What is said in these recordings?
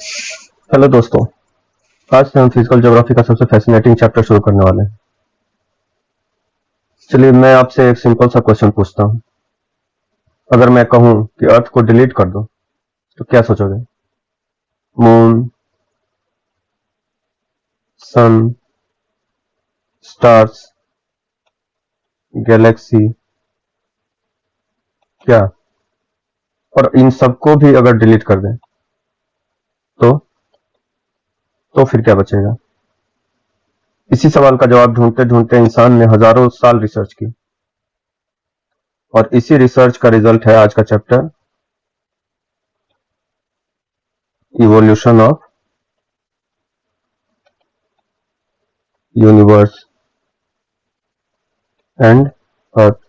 Hello दोस्तों। आज से हम फिजिकल ज्योग्राफी का सबसे फैसिनेटिंग चैप्टर शुरू करने वाले हैं। चलिए मैं आपसे एक सिंपल सा क्वेश्चन पूछता हूँ। अगर मैं कहूँ कि अर्थ को डिलीट कर दो तो क्या सोचोगे? मून, सन, स्टार्स, गैलेक्सी, क्या? और इन सबको भी अगर डिलीट कर दें तो फिर क्या बचेगा? इसी सवाल का जवाब ढूंढते ढूंढते इंसान ने हजारों साल रिसर्च की और इसी रिसर्च का रिजल्ट है आज का chapter, evolution of universe and earth.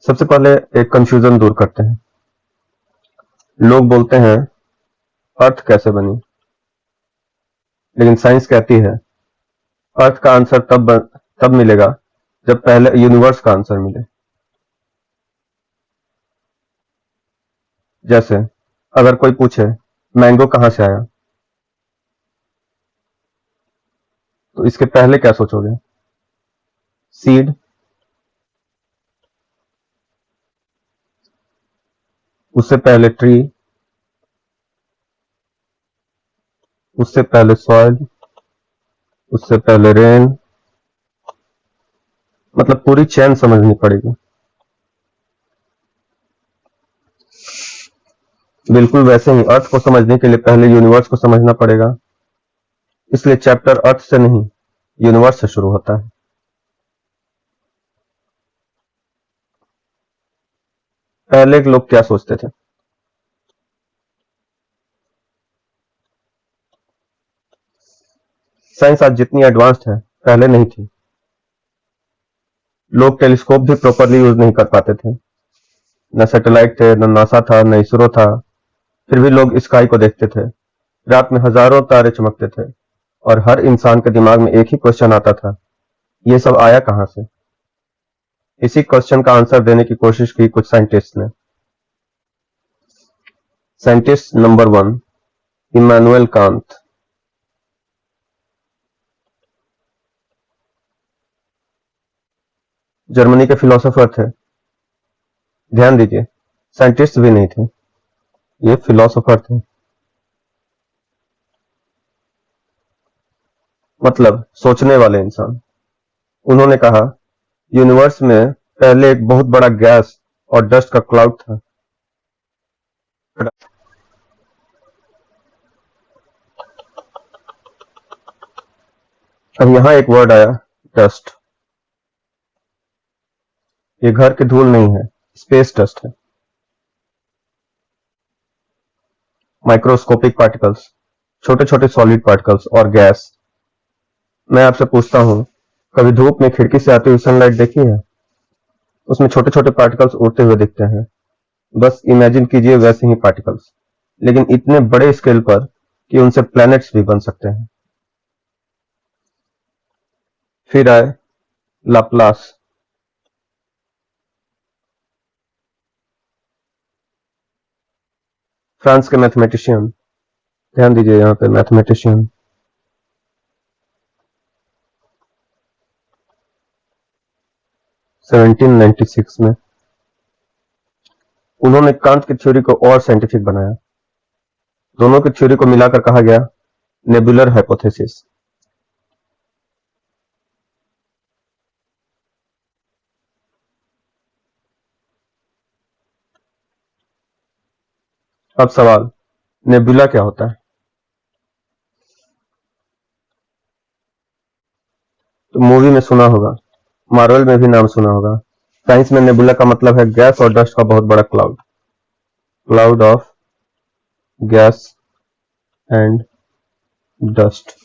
सबसे पहले एक कंफ्यूजन दूर करते हैं। लोग बोलते हैं अर्थ कैसे बनी, लेकिन साइंस कहती है अर्थ का आंसर तब मिलेगा जब पहले यूनिवर्स का आंसर मिले। जैसे अगर कोई पूछे मैंगो कहां से आया, तो इसके पहले क्या सोचोगे? सीड, उससे पहले ट्री, उससे पहले सॉइल, उससे पहले रेन। मतलब पूरी चेन समझनी पड़ेगी। बिल्कुल वैसे ही अर्थ को समझने के लिए पहले यूनिवर्स को समझना पड़ेगा। इसलिए चैप्टर अर्थ से नहीं, यूनिवर्स से शुरू होता है। पहले के लोग क्या सोचते थे? साइंस आज जितनी एडवांस्ड है पहले नहीं थी। लोग टेलीस्कोप भी प्रॉपरली यूज नहीं कर पाते थे। न सैटेलाइट थे, न नासा था, न इसरो था। फिर भी लोग स्काई को देखते थे। रात में हजारों तारे चमकते थे और हर इंसान के दिमाग में एक ही क्वेश्चन आता था, ये सब आया कहां से? इसी क्वेश्चन का आंसर देने की कोशिश की कुछ साइंटिस्ट ने। Scientist number 1, Immanuel Kant. Germany के फिलोसोफर थे। ध्यान दीजिए, साइंटिस्ट भी नहीं थे, ये फिलोसोफर थे। मतलब सोचने वाले इंसान। उन्होंने कहा यूनिवर्स में पहले एक बहुत बड़ा गैस और डस्ट का क्लाउड था। अब यहां एक वर्ड आया, डस्ट। ये घर की धूल नहीं है, स्पेस डस्ट है। माइक्रोस्कोपिक पार्टिकल्स, छोटे छोटे सॉलिड पार्टिकल्स और गैस। मैं आपसे पूछता हूं, कभी धूप में खिड़की से आती हुई सनलाइट देखी है? उसमें छोटे छोटे पार्टिकल्स उड़ते हुए दिखते हैं। बस इमेजिन कीजिए वैसे ही पार्टिकल्स, लेकिन इतने बड़े स्केल पर कि उनसे प्लैनेट्स भी बन सकते हैं। फिर आए लाप्लास। फ्रांस के मैथमेटिशियन। ध्यान दीजिए यहाँ पे मैथमेटिशियन। 1796 में उन्होंने कांत की थ्योरी को और साइंटिफिक बनाया। दोनों की थ्योरी को मिलाकर कहा गया नेबुलर हाइपोथेसिस। अब सवाल, नेबुला क्या होता है? तो मूवी में सुना होगा, मार्वल में भी नाम सुना होगा। साइंस में नेबुला का मतलब है गैस और डस्ट का बहुत बड़ा cloud. Cloud of gas and dust.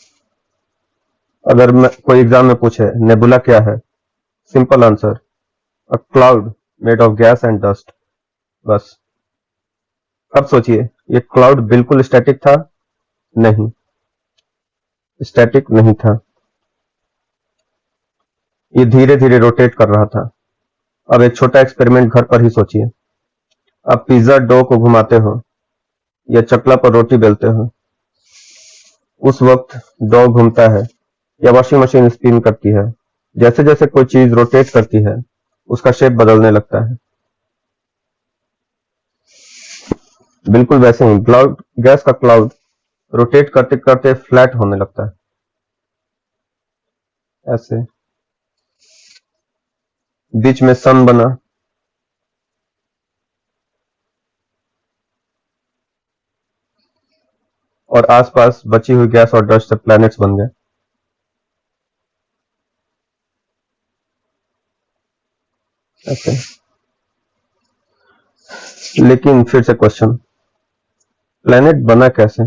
अगर कोई एग्जाम में पूछे नेबुला क्या है, simple answer, a cloud made of gas and dust. बस। अब सोचिए, ये क्लाउड बिल्कुल स्टैटिक था? नहीं, स्टैटिक नहीं था। ये धीरे धीरे रोटेट कर रहा था अब एक छोटा एक्सपेरिमेंट घर पर ही सोचिए। आप पिज्जा डो को घुमाते हो या चकला पर रोटी बेलते हो। उस वक्त डो घूमता है या वॉशिंग मशीन स्पिन करती है। जैसे जैसे कोई चीज रोटेट करती है उसका शेप बदलने लगता है। बिल्कुल वैसे ही गैस का क्लाउड रोटेट करते करते फ्लैट होने लगता है, ऐसे। बीच में सन बना, और आसपास बची हुई गैस और डस्ट से प्लैनेट्स बन गए, ऐसे। लेकिन फिर से क्वेश्चन, प्लैनेट बना कैसे?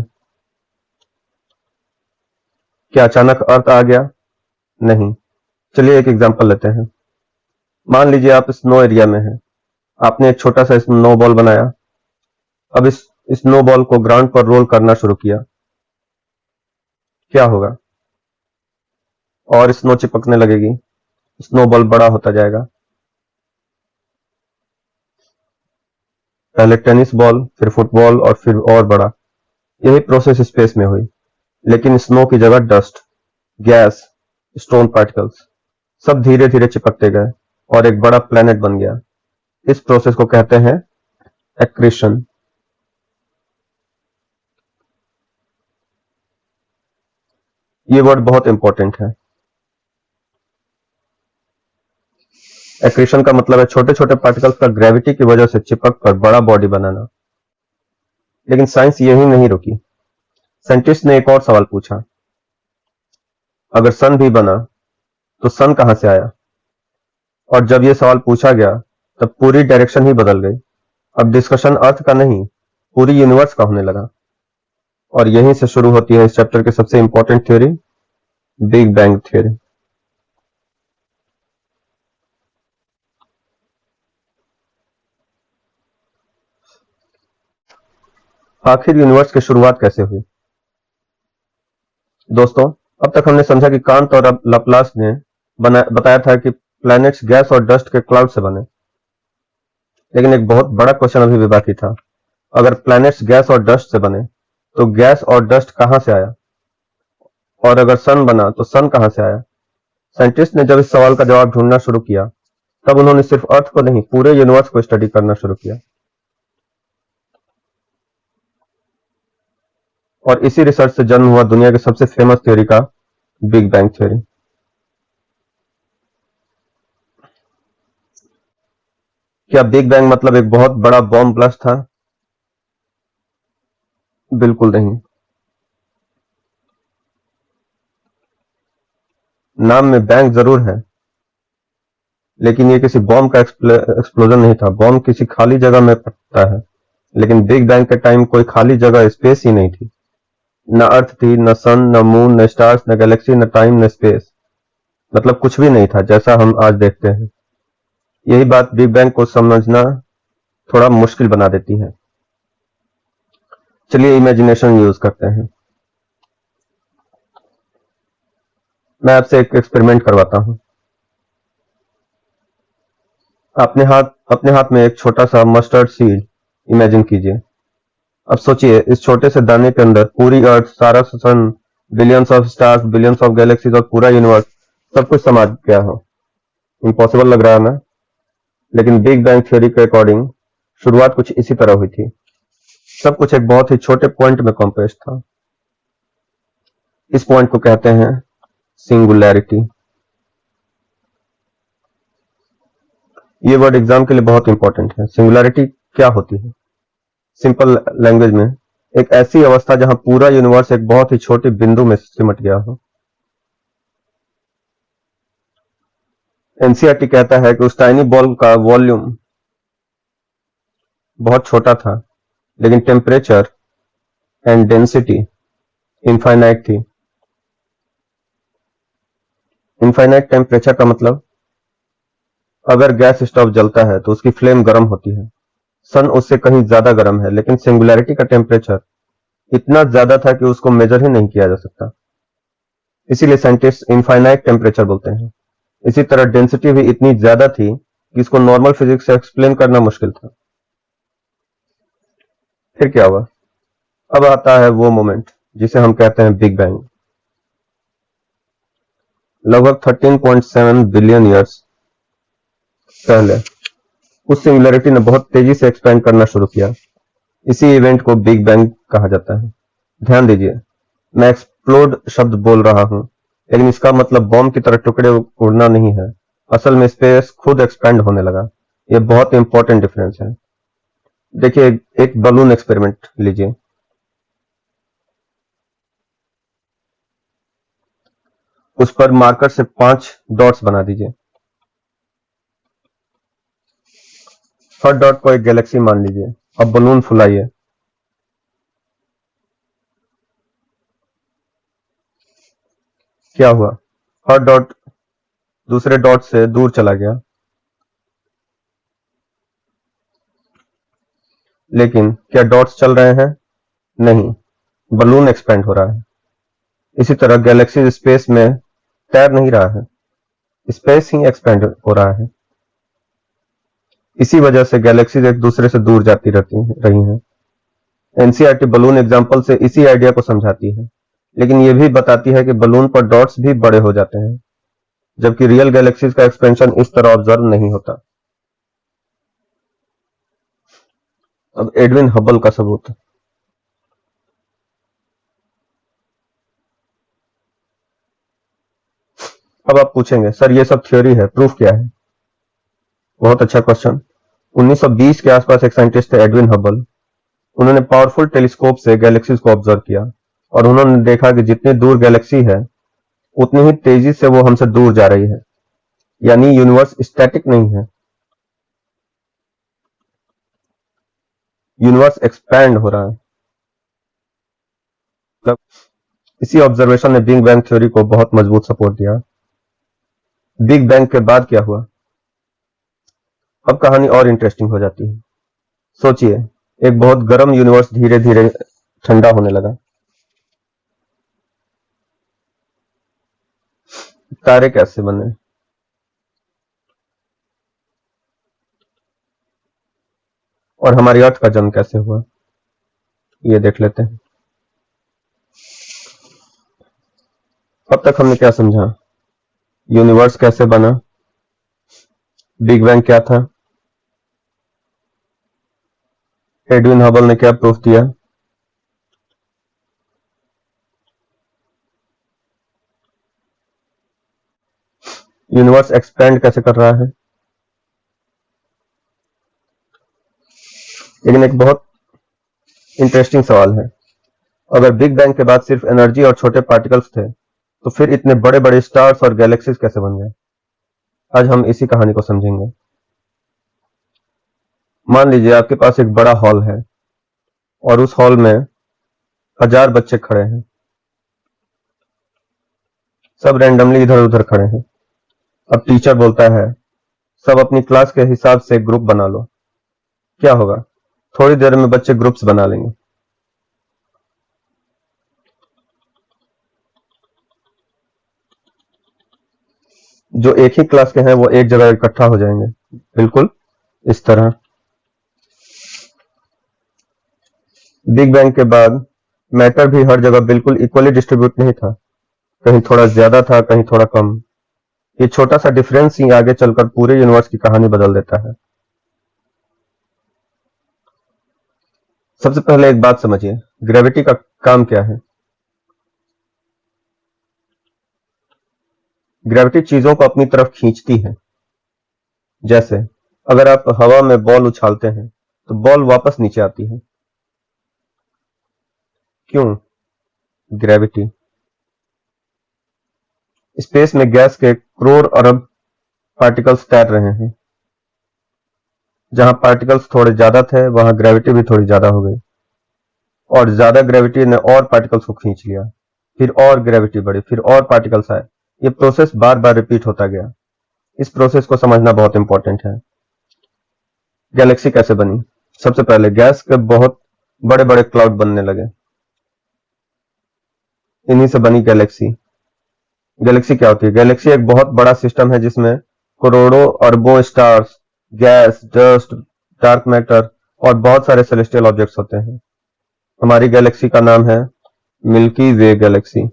क्या अचानक अर्थ आ गया? नहीं। चलिए एक एग्जांपल लेते हैं। मान लीजिए आप स्नो एरिया में हैं। आपने एक छोटा सा स्नो बॉल बनाया। अब इस स्नो बॉल को ग्राउंड पर रोल करना शुरू किया। क्या होगा? और स्नो चिपकने लगेगी, स्नो बॉल बड़ा होता जाएगा। पहले टेनिस बॉल, फिर फुटबॉल और फिर और बड़ा। यही प्रोसेस स्पेस में हुई, लेकिन स्नो की जगह डस्ट, गैस, स्टोन पार्टिकल्स सब धीरे धीरे चिपकते गए और एक बड़ा प्लैनेट बन गया। इस प्रोसेस को कहते हैं एक्रीशन। ये वर्ड बहुत इंपॉर्टेंट है। एक्रीशन का मतलब है छोटे छोटे पार्टिकल्स का ग्रेविटी की वजह से चिपक कर बड़ा बॉडी बनाना। लेकिन साइंस यही नहीं रुकी। साइंटिस्ट ने एक और सवाल पूछा, अगर सन भी बना तो सन कहां से आया? और जब यह सवाल पूछा गया तब पूरी डायरेक्शन ही बदल गई। अब डिस्कशन अर्थ का नहीं, पूरी यूनिवर्स का होने लगा। और यहीं से शुरू होती है इस चैप्टर की सबसे important theory, big bang theory. आखिर यूनिवर्स की शुरुआत कैसे हुई? दोस्तों, अब तक हमने समझा कि कांट और लैप्लास ने बताया था कि प्लैनेट्स गैस और डस्ट के क्लाउड से बने। लेकिन एक बहुत बड़ा क्वेश्चन अभी भी बाकी था। अगर प्लैनेट्स गैस और डस्ट से बने तो गैस और डस्ट कहां से आया? और अगर सन बना तो सन कहां से आया? साइंटिस्ट ने जब इस सवाल का जवाब ढूंढना शुरू किया तब उन्होंने सिर्फ अर्थ को नहीं, पूरे यूनिवर्स को स्टडी करना शुरू किया। और इसी रिसर्च से जन्म हुआ दुनिया की सबसे फेमस थ्योरी का बिग बैंग थ्योरी। क्या बिग बैंग मतलब एक बहुत बड़ा बॉम्ब ब्लास्ट था? बिल्कुल नहीं। नाम में बैंग जरूर है, लेकिन ये किसी बॉम्ब का एक्सप्लोजन नहीं था। बॉम्ब किसी खाली जगह में फटता है, लेकिन बिग बैंग के टाइम कोई खाली जगह, स्पेस ही नहीं थी। न अर्थ थी, न सन, न मून, न स्टार्स, न गैलेक्सी, न टाइम, न स्पेस। मतलब कुछ भी नहीं था जैसा हम आज देखते हैं। यही बात बिग बैंग को समझना थोड़ा मुश्किल बना देती है। चलिए इमेजिनेशन यूज करते हैं। मैं आपसे एक एक्सपेरिमेंट करवाता हूं। अपने हाथ में एक छोटा सा मस्टर्ड सीड इमेजिन कीजिए। अब सोचिए, इस छोटे से दाने के अंदर पूरी अर्थ, सारा sun, billions of stars, billions of galaxies और पूरा यूनिवर्स, सब कुछ समा गया हो। इम्पॉसिबल लग रहा है ना? लेकिन बिग बैंग थ्योरी के अकॉर्डिंग शुरुआत कुछ इसी तरह हुई थी। सब कुछ एक बहुत ही छोटे पॉइंट में कॉम्प्रेस था। इस पॉइंट को कहते हैं सिंगुलैरिटी। ये वर्ड एग्जाम के लिए बहुत इंपॉर्टेंट है। सिंगुलैरिटी क्या होती है? सिंपल लैंग्वेज में, एक ऐसी अवस्था जहां पूरा यूनिवर्स एक बहुत ही छोटे बिंदु में सिमट गया हो। एनसीईआरटी कहता है कि उस टाइनी बॉल का वॉल्यूम बहुत छोटा था, लेकिन टेम्परेचर एंड डेंसिटी इनफाइनाइट थी। इनफाइनाइट टेम्परेचर का मतलब, अगर गैस स्टोव जलता है तो उसकी फ्लेम गर्म होती है। सन उससे कहीं ज्यादा गर्म है, लेकिन सिंगुलैरिटी का टेम्परेचर इतना ज्यादा था कि उसको मेजर ही नहीं किया जा सकता। इसीलिए साइंटिस्ट इनफाइनाइट टेम्परेचर बोलते हैं। इसी तरह डेंसिटी भी इतनी ज्यादा थी कि इसको नॉर्मल फिजिक्स से एक्सप्लेन करना मुश्किल था। फिर क्या हुआ? अब आता है वो मोमेंट जिसे हम कहते हैं बिग बैंग। लगभग 13.7 बिलियन ईयर्स पहले उस सिंगुलैरिटी ने बहुत तेजी से एक्सपेंड करना शुरू किया। इसी इवेंट को बिग बैंग कहा जाता है। ध्यान दीजिए, मैं एक्सप्लोड शब्द बोल रहा हूं, लेकिन इसका मतलब बॉम्ब की तरह टुकड़े उड़ना नहीं है। असल में स्पेस खुद एक्सपेंड होने लगा। यह बहुत इंपॉर्टेंट डिफरेंस है। देखिए, एक बलून एक्सपेरिमेंट लीजिए। उस पर मार्कर से 5 डॉट्स बना दीजिए। हर डॉट को एक गैलेक्सी मान लीजिए। अब बलून फुलाइए। क्या हुआ? हर डॉट दूसरे डॉट से दूर चला गया। लेकिन क्या डॉट्स चल रहे हैं? नहीं, बलून एक्सपेंड हो रहा है। इसी तरह गैलेक्सी स्पेस में तैर नहीं रहा है, स्पेस ही एक्सपेंड हो रहा है। इसी वजह से गैलेक्सीज एक दूसरे से दूर जाती रही हैं। एनसीईआरटी बलून एग्जाम्पल से इसी आइडिया को समझाती है, लेकिन यह भी बताती है कि बलून पर डॉट्स भी बड़े हो जाते हैं, जबकि रियल गैलेक्सीज का एक्सपेंशन इस तरह ऑब्जर्व नहीं होता। अब एडविन हबल का सबूत। अब आप पूछेंगे, सर ये सब थ्योरी है, प्रूफ क्या है? बहुत अच्छा क्वेश्चन। 1920 के आसपास एक साइंटिस्ट थे, एडविन हबल। उन्होंने पावरफुल टेलीस्कोप से गैलेक्सीज को ऑब्जर्व किया और उन्होंने देखा कि जितनी दूर गैलेक्सी है उतनी ही तेजी से वो हमसे दूर जा रही है। यानी यूनिवर्स स्टैटिक नहीं है, यूनिवर्स एक्सपैंड हो रहा है। मतलब इसी ऑब्जर्वेशन ने बिग बैंग थ्योरी को बहुत मजबूत सपोर्ट दिया। बिग बैंग के बाद क्या हुआ? अब कहानी और इंटरेस्टिंग हो जाती है। सोचिए, एक बहुत गर्म यूनिवर्स धीरे धीरे ठंडा होने लगा। तारे कैसे बने? और हमारी अर्थ का जन्म कैसे हुआ, ये देख लेते हैं। अब तक हमने क्या समझा? यूनिवर्स कैसे बना, बिग बैंग क्या था, एडविन हबल ने क्या प्रूफ दिया, यूनिवर्स एक्सपेंड कैसे कर रहा है। लेकिन एक बहुत इंटरेस्टिंग सवाल है, अगर बिग बैंग के बाद सिर्फ एनर्जी और छोटे पार्टिकल्स थे, तो फिर इतने बड़े बड़े स्टार्स और गैलेक्सीज कैसे बन गए? आज हम इसी कहानी को समझेंगे। मान लीजिए आपके पास एक बड़ा हॉल है और उस हॉल में 1000 बच्चे खड़े हैं। सब रैंडमली इधर उधर खड़े हैं। अब टीचर बोलता है, सब अपनी क्लास के हिसाब से ग्रुप बना लो। क्या होगा? थोड़ी देर में बच्चे ग्रुप्स बना लेंगे। जो एक ही क्लास के हैं वो एक जगह इकट्ठा हो जाएंगे, बिल्कुल इस तरह। बिग बैंग के बाद मैटर भी हर जगह बिल्कुल इक्वली डिस्ट्रीब्यूट नहीं था। कहीं थोड़ा ज्यादा था, कहीं थोड़ा कम। ये छोटा सा डिफरेंस ही आगे चलकर पूरे यूनिवर्स की कहानी बदल देता है। सबसे पहले एक बात समझिए, ग्रेविटी का काम क्या है? ग्रेविटी चीजों को अपनी तरफ खींचती है। जैसे अगर आप हवा में बॉल उछालते हैं तो बॉल वापस नीचे आती है। क्यों? ग्रेविटी। स्पेस में गैस के करोड़ अरब पार्टिकल्स तैर रहे हैं। जहां पार्टिकल्स थोड़े ज्यादा थे वहां ग्रेविटी भी थोड़ी ज्यादा हो गई, और ज्यादा ग्रेविटी ने और पार्टिकल्स को खींच लिया। फिर और ग्रेविटी बढ़ी, फिर और पार्टिकल्स आए। ये प्रोसेस बार बार रिपीट होता गया। इस प्रोसेस को समझना बहुत इंपॉर्टेंट है। गैलेक्सी कैसे बनी? सबसे पहले गैस के बहुत बड़े बड़े क्लाउड बनने लगे। इन्हीं से बनी गैलेक्सी। गैलेक्सी क्या होती है? गैलेक्सी एक बहुत बड़ा सिस्टम है जिसमें करोड़ों अरबों stars gas, dust, dark matter और बहुत सारे सेलेस्टियल ऑब्जेक्ट्स होते हैं। हमारी गैलेक्सी का नाम है मिल्की वे गैलेक्सी।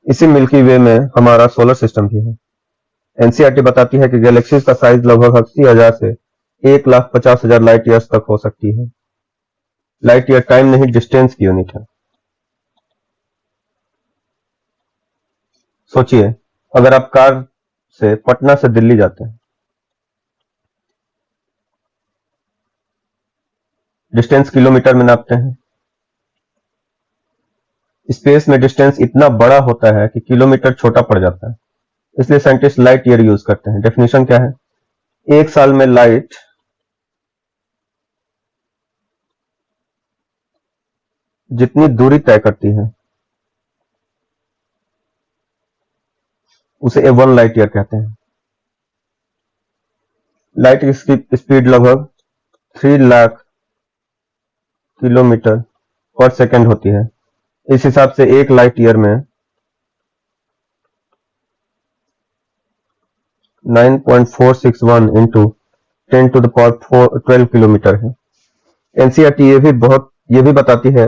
इसी मिल्की वे में हमारा सोलर सिस्टम भी है। एनसीईआरटी बताती है कि गैलेक्सीज का साइज लगभग 80,000 से 1,50,000 लाइट ईयर्स तक हो सकती है। लाइट ईयर टाइम नहीं, डिस्टेंस की यूनिट है। सोचिए, अगर आप कार से पटना से दिल्ली जाते हैं, डिस्टेंस किलोमीटर में नापते हैं। स्पेस में डिस्टेंस इतना बड़ा होता है कि किलोमीटर छोटा पड़ जाता है, इसलिए साइंटिस्ट लाइट ईयर यूज करते हैं। डेफिनेशन क्या है? एक साल में लाइट जितनी दूरी तय करती है उसे 1 लाइट ईयर कहते हैं। लाइट की स्पीड लगभग 3 लाख किलोमीटर पर सेकेंड होती है। इस हिसाब से 1 लाइट ईयर में 9.461 into 10 to the power 12 kilometre है। एनसीईआरटी ये भी बताती है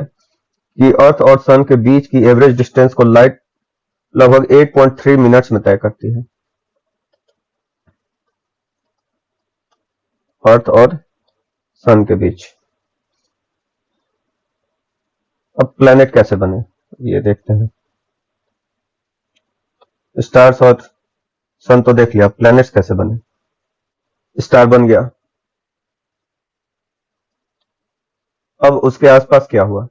कि अर्थ और सन के बीच की एवरेज डिस्टेंस को लाइट लगभग 8.3 मिनट्स में तय करती है। अर्थ और सन के बीच। अब प्लैनेट कैसे बने ये देखते हैं। स्टार्स और सन तो देख लिया, प्लैनेट्स कैसे बने? स्टार बन गया, अब उसके आसपास क्या हुआ?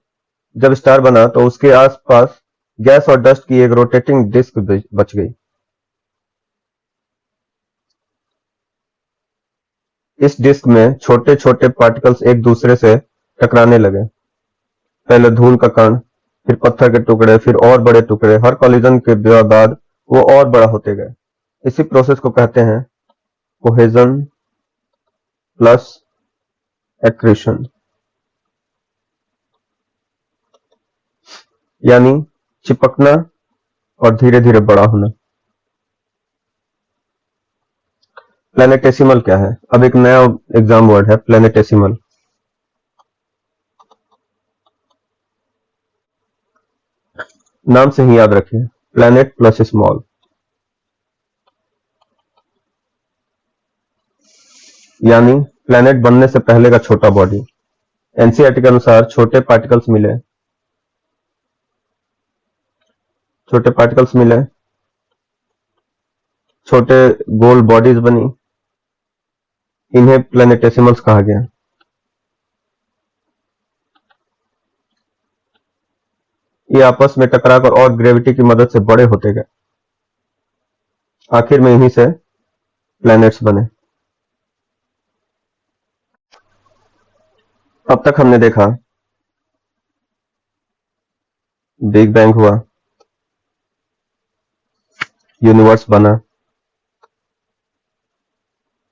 जब स्टार बना तो उसके आसपास गैस और डस्ट की एक रोटेटिंग डिस्क बच गई। इस डिस्क में छोटे छोटे पार्टिकल्स एक दूसरे से टकराने लगे। पहले धूल का कण, फिर पत्थर के टुकड़े, फिर और बड़े टुकड़े। हर कॉलिजन के बाद वो और बड़ा होते गए। इसी प्रोसेस को कहते हैं कोहेजन प्लस एक्रीशन, यानी चिपकना और धीरे धीरे बड़ा होना। प्लैनेटेसिमल क्या है? अब एक नया एग्जाम वर्ड है, प्लैनेटेसिमल। नाम से ही याद रखिए, प्लैनेट प्लस स्मॉल, यानी प्लैनेट बनने से पहले का छोटा बॉडी। एनसीईआरटी के अनुसार छोटे पार्टिकल्स मिले, छोटे गोल बॉडीज बनी, इन्हें प्लैनेटेसिमल्स कहा गया। ये आपस में टकराकर और ग्रेविटी की मदद से बड़े होते गए। आखिर में इन्हीं से प्लैनेट्स बने। अब तक हमने देखा बिग बैंग हुआ, यूनिवर्स बना,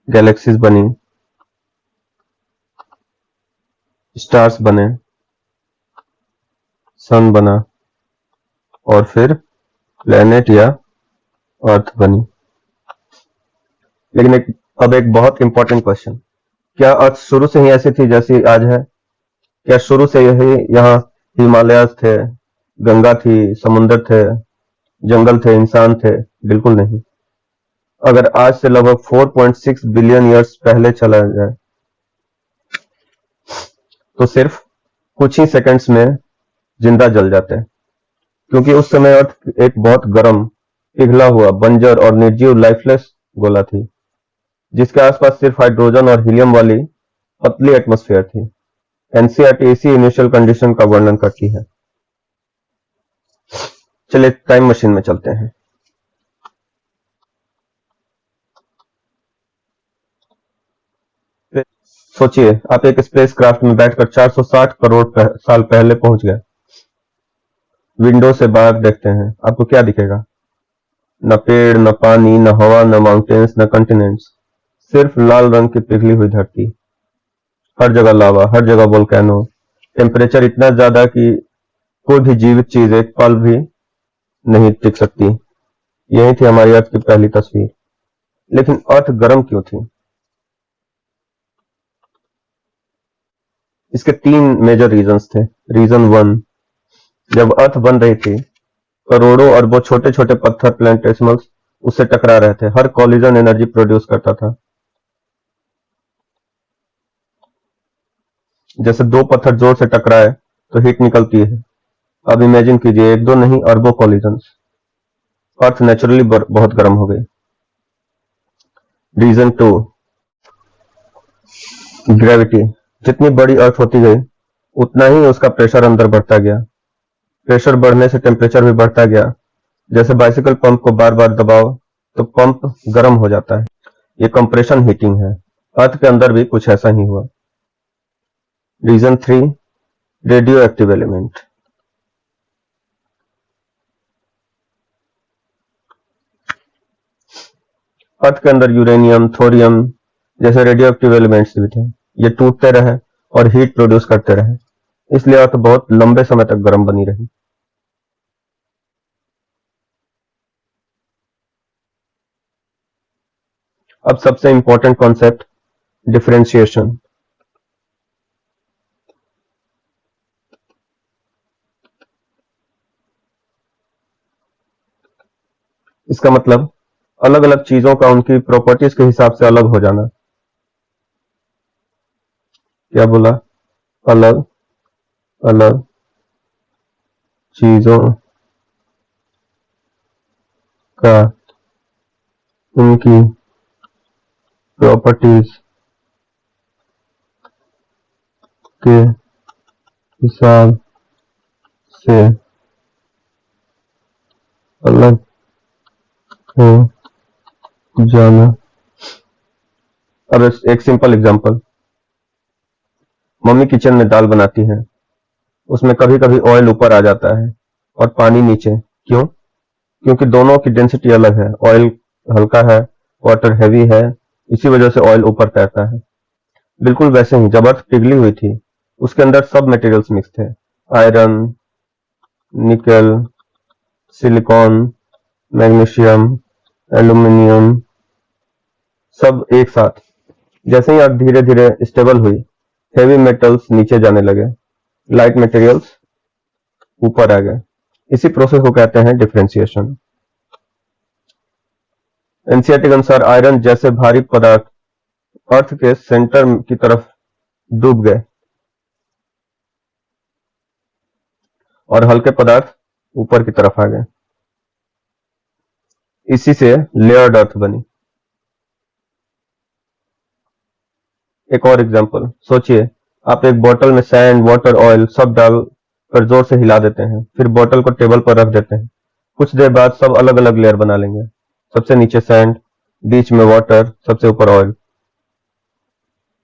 गैलेक्सीज बनी, स्टार्स बने, सन बना और फिर प्लैनेट या अर्थ बनी। लेकिन अब एक बहुत इंपॉर्टेंट क्वेश्चन, क्या अर्थ शुरू से ही ऐसी थी जैसी आज है? क्या शुरू से यही यहाँ हिमालयाज थे, गंगा थी, समुद्र थे, जंगल थे, इंसान थे? बिल्कुल नहीं। अगर आज से लगभग 4.6 बिलियन ईयर्स पहले चला जाए तो सिर्फ कुछ ही सेकंड्स में जिंदा जल जाते हैं, क्योंकि उस समय अर्थ एक बहुत गर्म, पिघला हुआ, बंजर और निर्जीव लाइफलेस गोला थी, जिसके आसपास सिर्फ हाइड्रोजन और हीलियम वाली पतली एटमॉस्फेयर थी। एनसीईआरटी इसी इनिशियल कंडीशन का वर्णन करती है। चलिए टाइम मशीन में चलते हैं। सोचिए, आप एक स्पेसक्राफ्ट में बैठकर 460 करोड़ साल पहले पहुंच गए। विंडो से बाहर देखते हैं, आपको क्या दिखेगा? न पेड़, न पानी, न हवा, न माउंटेन्स, न कंटिनेंट्स, सिर्फ लाल रंग की पिघली हुई धरती। हर जगह लावा, हर जगह वोल्केनो। टेम्परेचर इतना ज्यादा कि कोई भी जीवित चीज एक पल भी नहीं टिक सकती। यही थी हमारी अर्थ की पहली तस्वीर। लेकिन अर्थ गर्म क्यों थी? इसके 3 मेजर रीजंस थे। रीजन 1, जब अर्थ बन रही थी करोड़ों अरबों छोटे छोटे पत्थर प्लेनेटेसिमल्स उससे टकरा रहे थे। हर कॉलिजन एनर्जी प्रोड्यूस करता था। जैसे 2 पत्थर जोर से टकराए तो हीट निकलती है। अब इमेजिन कीजिए 1 2 नहीं अरबों कॉलिजन्स। अर्थ नेचुरली बहुत गर्म हो गई। Reason 2, gravity. जितनी बड़ी अर्थ होती गई उतना ही उसका प्रेशर अंदर बढ़ता गया। प्रेशर बढ़ने से टेम्परेचर भी बढ़ता गया। जैसे बाइसिकल पंप को बार बार दबाओ तो पंप गर्म हो जाता है। ये कंप्रेशन हीटिंग है। अर्थ के अंदर भी कुछ ऐसा ही हुआ। Region 3, radio active element. Earth के अंदर यूरेनियम, थोरियम जैसे रेडियो एक्टिव एलिमेंट्स भी थे। ये टूटते रहे और हीट प्रोड्यूस करते रहे, इसलिए अर्थ बहुत लंबे समय तक गर्म बनी रही। अब सबसे इंपॉर्टेंट कॉन्सेप्ट, डिफरेंशिएशन। इसका मतलब अलग अलग चीजों का उनकी प्रॉपर्टीज के हिसाब से अलग हो जाना। क्या बोला? अलग अलग चीजों का उनकी प्रॉपर्टीज के हिसाब से अलग हो जाना। अब एक सिंपल एग्जांपल, मम्मी किचन में दाल बनाती है। उसमें कभी कभी ऑयल ऊपर आ जाता है और पानी नीचे। क्यों? क्योंकि दोनों की डेंसिटी अलग है। ऑयल हल्का है, वाटर हैवी है, इसी वजह से ऑयल ऊपर तैरता है। बिल्कुल वैसे ही जब अर्थ पिघली हुई थी उसके अंदर सब मटेरियल्स मिक्स थे। आयरन, निकल, सिलिकॉन, मैग्नीशियम, एल्यूमिनियम, सब एक साथ। जैसे ही अर्थ धीरे धीरे स्टेबल हुई हेवी मेटल्स नीचे जाने लगे, लाइट मटेरियल्स ऊपर आ गए। इसी प्रोसेस को कहते हैं डिफरेंशिएशन। एनसीईआरटी के अनुसार आयरन जैसे भारी पदार्थ अर्थ के सेंटर की तरफ डूब गए और हल्के पदार्थ ऊपर की तरफ आ गए। इसी से लेयर्ड अर्थ बनी। एक और एग्जांपल सोचिए, आप एक बोतल में सैंड, वाटर, ऑयल सब डाल कर जोर से हिला देते हैं, फिर बोतल को टेबल पर रख देते हैं। कुछ देर बाद सब अलग अलग लेयर बना लेंगे। सबसे नीचे सैंड, बीच में वाटर, सबसे ऊपर ऑयल।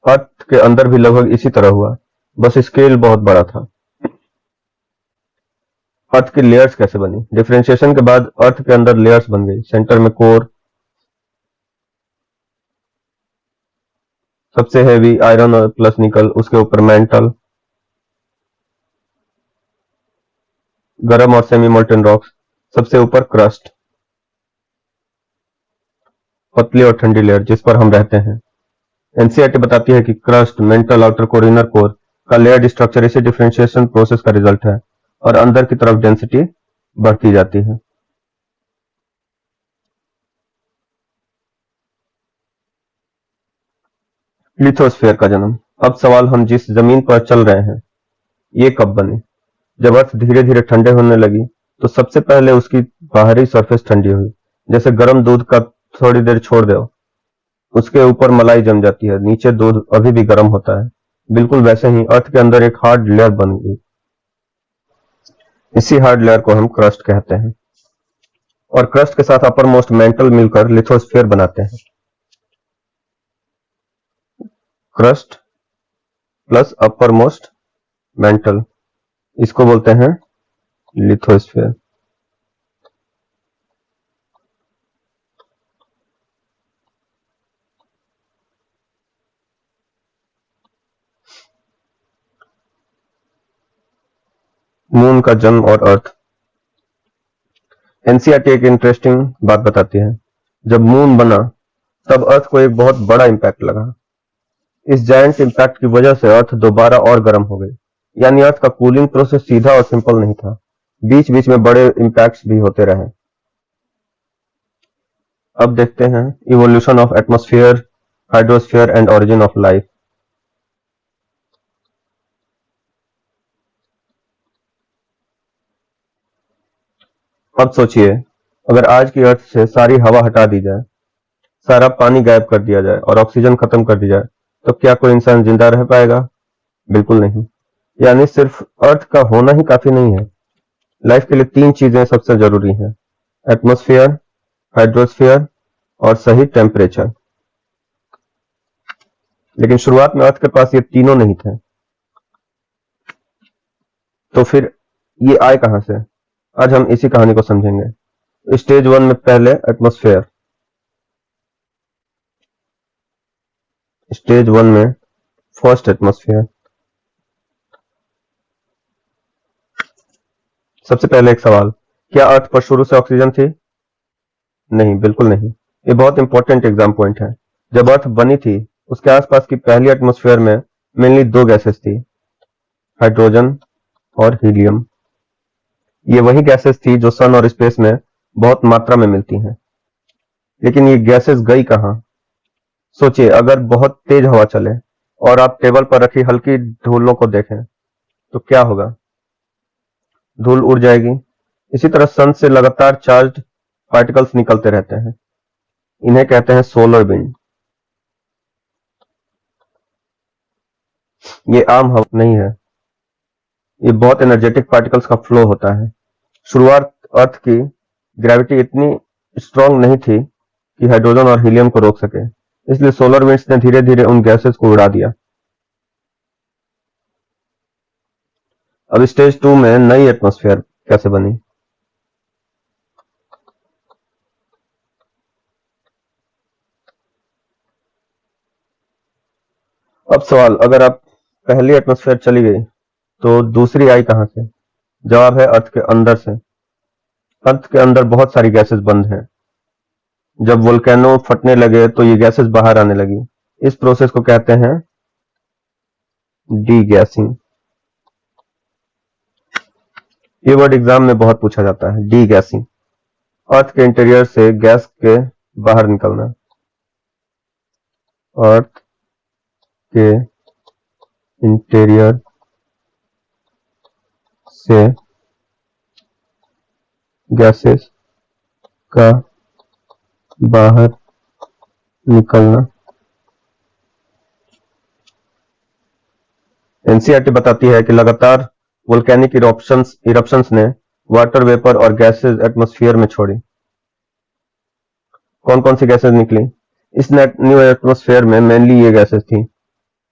अर्थ के अंदर भी लगभग इसी तरह हुआ, बस स्केल बहुत बड़ा था। अर्थ की लेयर्स कैसे बनी? डिफरेंशिएशन के बाद अर्थ के अंदर लेयर्स बन गई। सेंटर में कोर, सबसे हेवी आयरन और प्लस निकल, उसके ऊपर मेंटल, गरम और सेमी मोल्टन रॉक्स, सबसे ऊपर क्रस्ट, पतली और ठंडी लेयर जिस पर हम रहते हैं। एनसीईआरटी बताती है कि crust, mantle, outer core, inner core का लेयर्ड स्ट्रक्चर इसी डिफरेंशिएशन प्रोसेस का रिजल्ट है और अंदर की तरफ डेंसिटी बढ़ती जाती है। लिथोस्फीयर का जन्म। अब सवाल, हम जिस जमीन पर चल रहे हैं ये कब बनी? जब अर्थ धीरे धीरे ठंडे होने लगी तो सबसे पहले उसकी बाहरी सरफेस ठंडी हुई। जैसे गर्म दूध का थोड़ी देर छोड़ दो, उसके ऊपर मलाई जम जाती है, नीचे दूध अभी भी गर्म होता है। बिल्कुल वैसे ही अर्थ के अंदर एक हार्ड लेयर बन गई। इसी हार्ड लेयर को हम क्रस्ट कहते हैं और क्रस्ट के साथ अपर मोस्ट मेंटल मिलकर लिथोस्फीयर बनाते हैं। Crust plus upper most mental, इसको बोलते हैं लिथोस्फीयर। मून का जन्म और अर्थ। एनसीईआरटी एक इंटरेस्टिंग बात बताती है, जब मून बना तब अर्थ को एक बहुत बड़ा इम्पैक्ट लगा। इस जायंट इम्पैक्ट की वजह से अर्थ दोबारा और गर्म हो गई। यानी अर्थ का कूलिंग प्रोसेस सीधा और सिंपल नहीं था, बीच बीच में बड़े इम्पैक्ट्स भी होते रहे। अब देखते हैं evolution of atmosphere, hydrosphere and origin of life. अब सोचिए, अगर आज की अर्थ से सारी हवा हटा दी जाए, सारा पानी गायब कर दिया जाए और ऑक्सीजन खत्म कर दी जाए, तो क्या कोई इंसान जिंदा रह पाएगा? बिल्कुल नहीं। यानी सिर्फ अर्थ का होना ही काफी नहीं है। लाइफ के लिए 3 चीजें सबसे जरूरी हैं: एटमॉस्फेयर, हाइड्रोस्फीयर और सही टेम्परेचर। लेकिन शुरुआत में अर्थ के पास ये तीनों नहीं थे, तो फिर ये आए कहां से? आज हम इसी कहानी को समझेंगे। स्टेज 1 में पहले एटमॉस्फेयर। स्टेज 1 में फर्स्ट एटमॉस्फेयर। सबसे पहले एक सवाल, क्या अर्थ पर शुरू से ऑक्सीजन थी? नहीं, बिल्कुल नहीं। ये बहुत इंपॉर्टेंट एग्जाम पॉइंट है। जब अर्थ बनी थी, उसके आसपास की पहली एटमॉस्फेयर में मेनली 2 गैसेस थी, हाइड्रोजन और हीलियम। ये वही गैसेस थी जो सन और स्पेस में बहुत मात्रा में मिलती हैं। लेकिन ये गैसेस गई कहां? सोचिए, अगर बहुत तेज हवा चले और आप टेबल पर रखी हल्की धूलों को देखें, तो क्या होगा? धूल उड़ जाएगी। इसी तरह सन से लगातार चार्ज्ड पार्टिकल्स निकलते रहते हैं। इन्हें कहते हैं सोलर विंड। ये आम हवा नहीं है, ये बहुत एनर्जेटिक पार्टिकल्स का फ्लो होता है। शुरुआत अर्थ की ग्रेविटी इतनी स्ट्रांग नहीं थी कि हाइड्रोजन और हीलियम को रोक सके, इसलिए सोलर विंड्स ने धीरे धीरे उन गैसेस को उड़ा दिया। अब स्टेज 2 में नई एटमॉस्फेयर कैसे बनी? अब सवाल, अगर आप पहली एटमॉस्फेयर चली गई तो दूसरी आई कहां से? जवाब है अर्थ के अंदर से। अर्थ के अंदर बहुत सारी गैसेस बंद हैं। जब वोल्केनो फटने लगे तो ये गैसेस बाहर आने लगी। इस प्रोसेस को कहते हैं डी-गैसिंग। ये वर्ड एग्जाम में बहुत पूछा जाता है, डी-गैसिंग। अर्थ के इंटीरियर से गैस के बाहर निकलना। अर्थ के इंटीरियर से गैसेस का बाहर निकलना। एनसीईआरटी बताती है कि लगातार वोल्केनिक इरप्शंस ने वाटर वेपर और गैसेस एटमॉस्फेयर में छोड़ी। कौन कौन सी गैसेस निकली? इस न्यू एटमॉस्फेयर में मेनली ये गैसेस थी: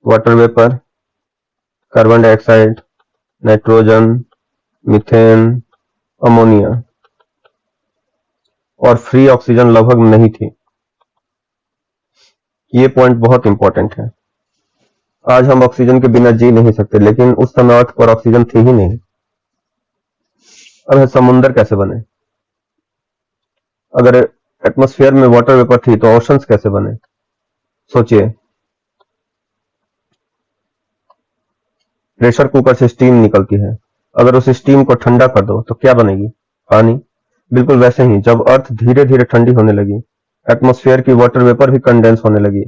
water vapour, carbon dioxide, nitrogen, methane, ammonia, और फ्री ऑक्सीजन लगभग नहीं थी। ये पॉइंट बहुत इंपॉर्टेंट है। आज हम ऑक्सीजन के बिना जी नहीं सकते, लेकिन उस समय अर्थ पर ऑक्सीजन थी ही नहीं। अब समुद्र कैसे बने? अगर एटमॉस्फेयर में वाटर वेपर थी तो ओशंस कैसे बने? सोचिए, प्रेशर कुकर से स्टीम निकलती है। अगर उस स्टीम को ठंडा कर दो तो क्या बनेगी? पानी। बिल्कुल वैसे ही जब अर्थ धीरे धीरे ठंडी होने लगी, एटमॉस्फेयर की वाटर वेपर भी कंडेंस होने लगी,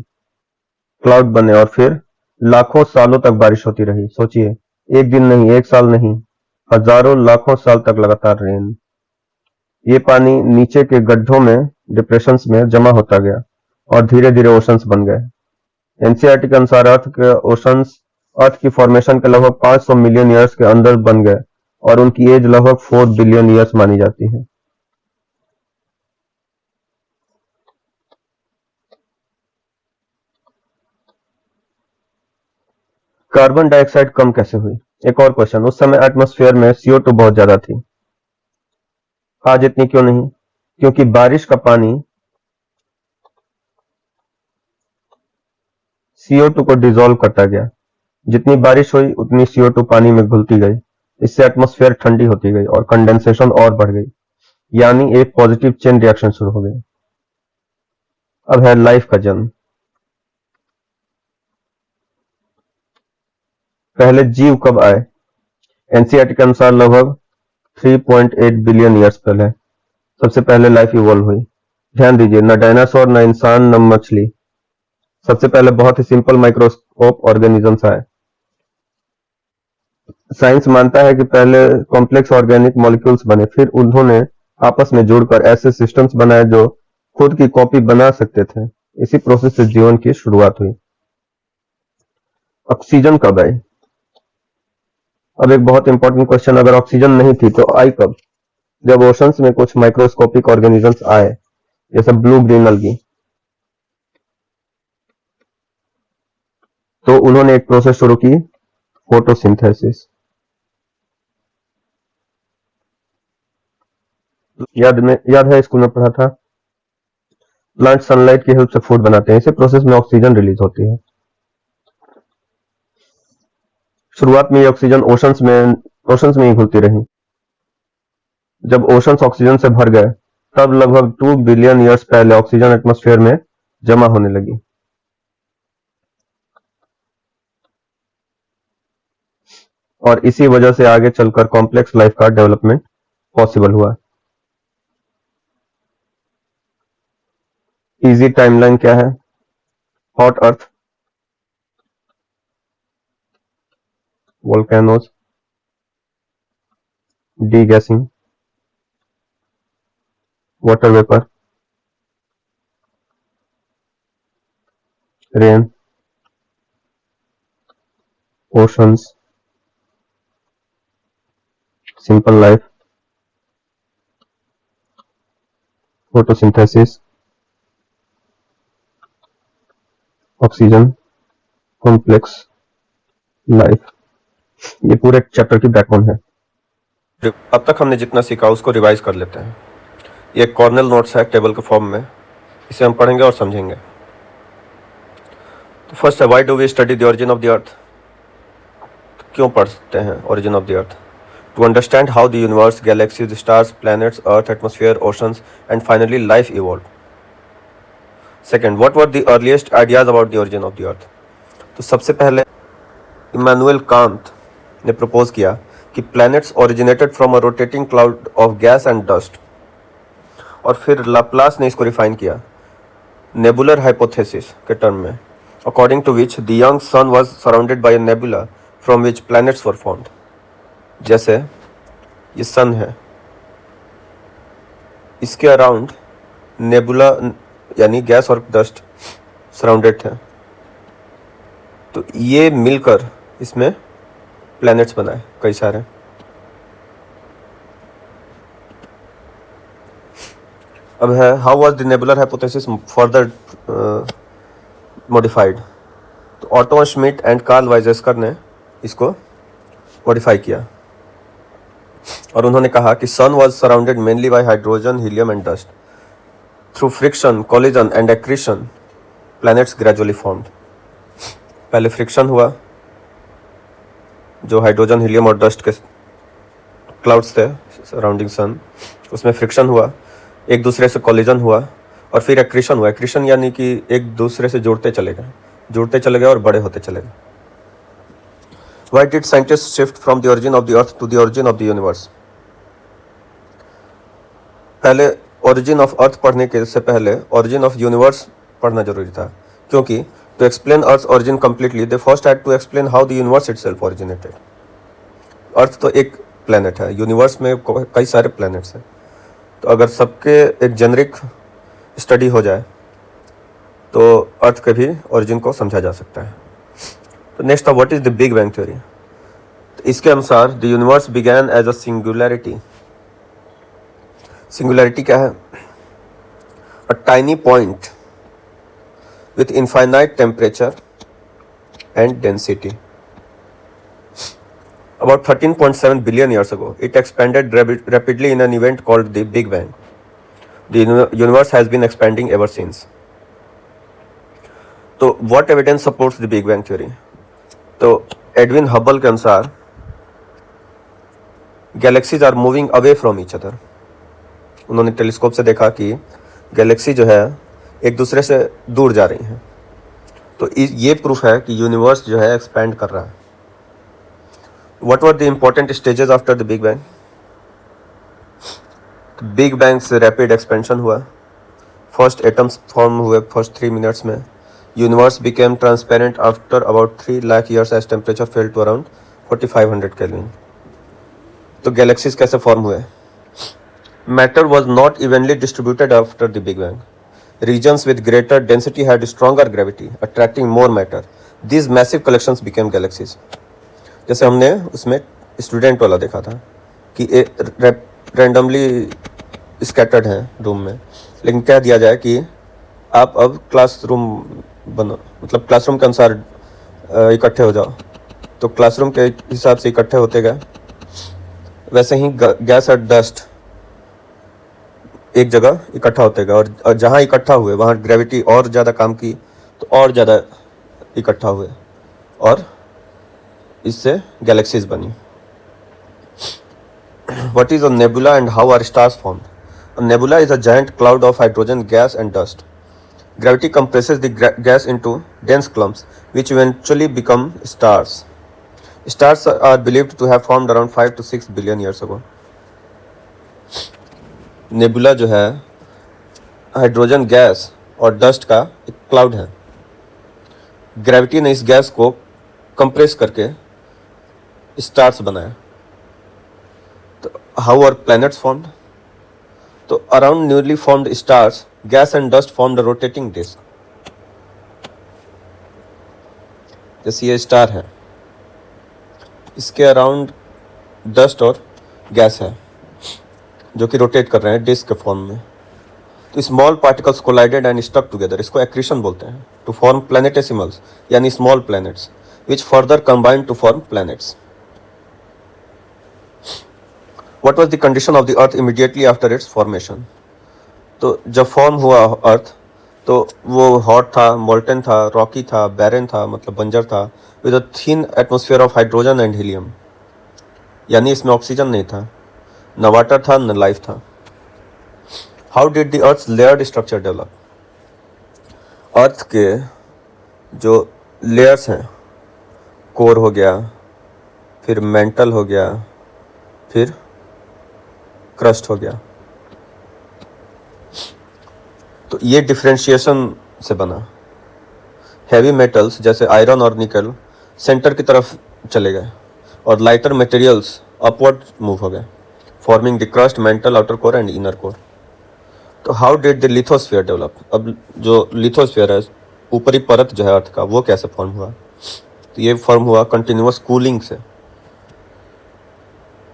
क्लाउड बने और फिर लाखों सालों तक बारिश होती रही। सोचिए, एक दिन नहीं, एक साल नहीं, हजारों लाखों साल तक लगातार रेन। ये पानी नीचे के गड्ढों में, डिप्रेशंस में जमा होता गया और धीरे धीरे ओशंस बन गए। एनसीईआरटी के अनुसार अर्थ के ओशंस अर्थ की फॉर्मेशन के लगभग 500 मिलियन ईयर्स के अंदर बन गए और उनकी एज लगभग 4 बिलियन ईयर्स मानी जाती है। कार्बन डाइऑक्साइड कम कैसे हुई? एक और क्वेश्चन, उस समय एटमॉस्फेयर में CO2 बहुत ज्यादा थी, आज इतनी क्यों नहीं? क्योंकि बारिश का पानी CO2 को डिसॉल्व करता गया। जितनी बारिश हुई उतनी CO2 पानी में घुलती गई। इससे एटमॉस्फेयर ठंडी होती गई और कंडेंसेशन और बढ़ गई। यानी एक पॉजिटिव चेन रिएक्शन शुरू हो गई। अब है लाइफ का जन्म। पहले जीव कब आए? एनसीईआरटी के अनुसार लगभग 3.8 बिलियन ईयर्स पहले सबसे पहले लाइफ इवॉल्व हुई। ध्यान दीजिए, न डायनासोर, न इंसान, न मछली। सबसे पहले बहुत ही सिंपल माइक्रोस्कोप ऑर्गेनिजम्स आए। साइंस मानता है कि पहले कॉम्प्लेक्स ऑर्गेनिक मॉलिक्यूल्स बने, फिर उन्होंने आपस में जुड़कर ऐसे सिस्टम्स बनाए जो खुद की कॉपी बना सकते थे। इसी प्रोसेस से जीवन की शुरुआत हुई। ऑक्सीजन कब आई? अब एक बहुत इंपॉर्टेंट क्वेश्चन, अगर ऑक्सीजन नहीं थी तो आई कब? जब ओशंस में कुछ माइक्रोस्कोपिक ऑर्गेनिजम्स आए, जैसे ब्लू ग्रीन अलगी, तो उन्होंने एक प्रोसेस शुरू की, फोटोसिंथेसिस। याद है स्कूल में पढ़ा था, प्लांट सनलाइट की हेल्प से फूड बनाते हैं। इसी प्रोसेस में ऑक्सीजन रिलीज होती है। शुरुआत में ये ऑक्सीजन ओशंस में ही घुलती रही। जब ओशंस ऑक्सीजन से भर गए, तब लगभग 2 बिलियन ईयर्स पहले ऑक्सीजन एटमॉस्फेयर में जमा होने लगी। और इसी वजह से आगे चलकर कॉम्प्लेक्स लाइफ का डेवलपमेंट पॉसिबल हुआ। इजी टाइमलाइन क्या है? Hot earth, volcanoes, degassing, water vapour, rain, oceans, simple life, photosynthesis, oxygen, complex life. ये पूरे चैप्टर की बैकबोन है। अब तक हमने जितना सीखा उसको रिवाइज कर लेते हैं। ये कॉर्नल नोट्स है टेबल के फॉर्म में, इसे हम पढ़ेंगे और समझेंगे। तो फर्स्ट है, why do we study the origin of the earth? क्यों पढ़ते हैं origin of the earth? To understand how the universe, galaxies, stars, planets, earth, atmosphere, oceans and finally life evolve. Second, what were the earliest ideas about the origin of the earth? तो सबसे पहले Immanuel Kant ने propose किया कि planets originated from a rotating cloud of gas and dust. और फिर Laplace ने इसको रिफाइन किया नेबुलर हाइपोथेसिस के टर्म में, according to which the young sun was surrounded by a nebula from which planets were formed. जैसे ये sun है, इसके अराउंड नेबुला यानी गैस और डस्ट सराउंडेड थे, तो ये मिलकर इसमें प्लैनेट्स बनाए कई सारे। अब है, how was the nebular hypothesis further modified? तो Otto Schmidt and Carl Weizsacker ने इसको मॉडिफाई किया और उन्होंने कहा कि sun was surrounded mainly by hydrogen, helium and dust. Through friction, collision and accretion planets gradually formed. पहले फ्रिक्शन हुआ, जो हाइड्रोजन, हीलियम और डस्ट के क्लाउड्स थे सराउंडिंग सन, उसमें फ्रिक्शन हुआ, एक दूसरे से कोलिजन हुआ और फिर एक्रीशन हुआ। एक्रीशन यानी कि एक दूसरे से जुड़ते चले गए और बड़े होते चले गए। Why did scientists shift from the origin of the earth to the origin of the universe? पहले origin of earth पढ़ने के से पहले origin of universe पढ़ना जरूरी था, क्योंकि to explain earth's origin completely they first had to explain how the universe itself originated. अर्थ तो एक प्लेनेट है, यूनिवर्स में कई सारे प्लैनेट्स हैं, तो अगर सबके एक जेनरिक स्टडी हो जाए तो अर्थ के भी ओरिजिन को समझा जा सकता है। तो नेक्स्ट था, what is the big bang theory? तो इसके अनुसार the universe began as a singularity. Singularity क्या है? A tiny point with infinite temperature and density. About 13.7 billion years ago, it expanded rapidly in an event called the Big Bang. The universe has been expanding ever since. तो what evidence supports the Big Bang theory? तो Edwin Hubble के अनुसार galaxies are moving away from each other. उन्होंने telescope से देखा कि Galaxy जो है एक दूसरे से दूर जा रही हैं। तो ये प्रूफ है कि यूनिवर्स जो है एक्सपैंड कर रहा है। What were the important stages after the big bang? Big bang से रैपिड एक्सपेंशन हुआ, फर्स्ट एटम्स फॉर्म हुए फर्स्ट 3 मिनट्स में। Universe became transparent after about 3 lakh years as temperature fell to around 4500 kelvin. तो galaxies कैसे form हुए? Matter was not evenly distributed after the big bang. Regions with greater density had stronger gravity, attracting more matter. These massive collections became galaxies. जैसे हमने उसमें student वाला देखा था कि रैंडमली स्कैटर्ड हैं रूम में, लेकिन कह दिया जाए कि आप अब क्लासरूम बनो, मतलब क्लासरूम के अनुसार इकट्ठे हो जाओ, तो क्लासरूम के हिसाब से इकट्ठे होते गए। वैसे ही गैस और डस्ट एक जगह इकट्ठा होते गए, और जहाँ इकट्ठा हुए वहाँ ग्रेविटी और ज़्यादा काम की, तो और ज़्यादा इकट्ठा हुए, और इससे गैलेक्सीज बनी। What is a nebula and how are stars formed? A nebula is a giant cloud of hydrogen gas and dust. Gravity compresses the gas into dense clumps, which eventually become stars. Stars are believed to have formed around 5 to 6 billion years ago. Nebula जो है hydrogen gas और dust का एक cloud है। Gravity ने इस gas को compress करके स्टार्स बनाया। तो हाउ आर प्लैनेट्स फॉर्म्ड? तो around newly formed stars gas and dust formed a rotating disc. जैसे ये स्टार है, इसके अराउंड डस्ट और गैस है जो कि रोटेट कर रहे हैं डिस्क के फॉर्म में। तो small particles collided and stuck together, इसको एक्रीशन बोलते हैं, टू फॉर्म प्लैनेटेसिमल्स यानी small planets, which further combine to form planets. What was the condition of the earth immediately after its formation? तो जब form हुआ अर्थ, तो वो हॉट था, मोल्टन था, रॉकी था, बैरन था, मतलब बंजर था, with a thin atmosphere of hydrogen and helium, यानी इसमें ऑक्सीजन नहीं था, न वाटर था, न लाइफ था। How did the earth layered structure develop? Earth के जो लेयर्स हैं, कोर हो गया, फिर मेंटल हो गया, फिर क्रस्ट हो गया, तो ये डिफरेंशिएशन से बना। हैवी मेटल्स जैसे आयरन और निकल सेंटर की तरफ चले गए, और लाइटर मटेरियल्स अपवर्ड मूव हो गए, forming the crust, mantle, outer core and inner core. तो how did the lithosphere develop? अब जो लिथोस्फीयर है, ऊपरी परत जो है अर्थ का, वो कैसे फॉर्म हुआ? तो ये फॉर्म हुआ कंटिन्यूअस कूलिंग से,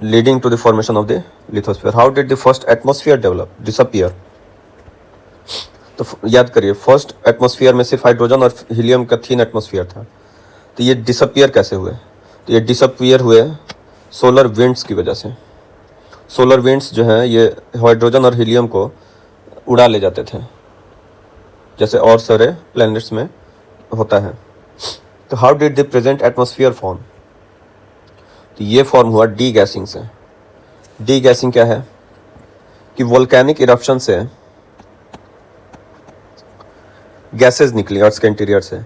leading to the formation of the lithosphere. How did the first atmosphere develop disappear? तो याद करिए, फर्स्ट एटमॉस्फेयर में सिर्फ हाइड्रोजन और हीलियम का थिन एटमॉस्फेयर था, तो ये डिसअपियर कैसे हुए? तो ये डिसअपियर हुए सोलर विंड्स की वजह से। सोलर विंड्स जो हैं ये हाइड्रोजन और हीलियम को उड़ा ले जाते थे, जैसे और सारे प्लैनेट्स में होता है। तो how did the present atmosphere form? तो ये फॉर्म हुआ डी गैसिंग से। डी गैसिंग क्या है कि वोल्केनिक इरप्शन से गैसेस निकली अर्थ के इंटीरियर से।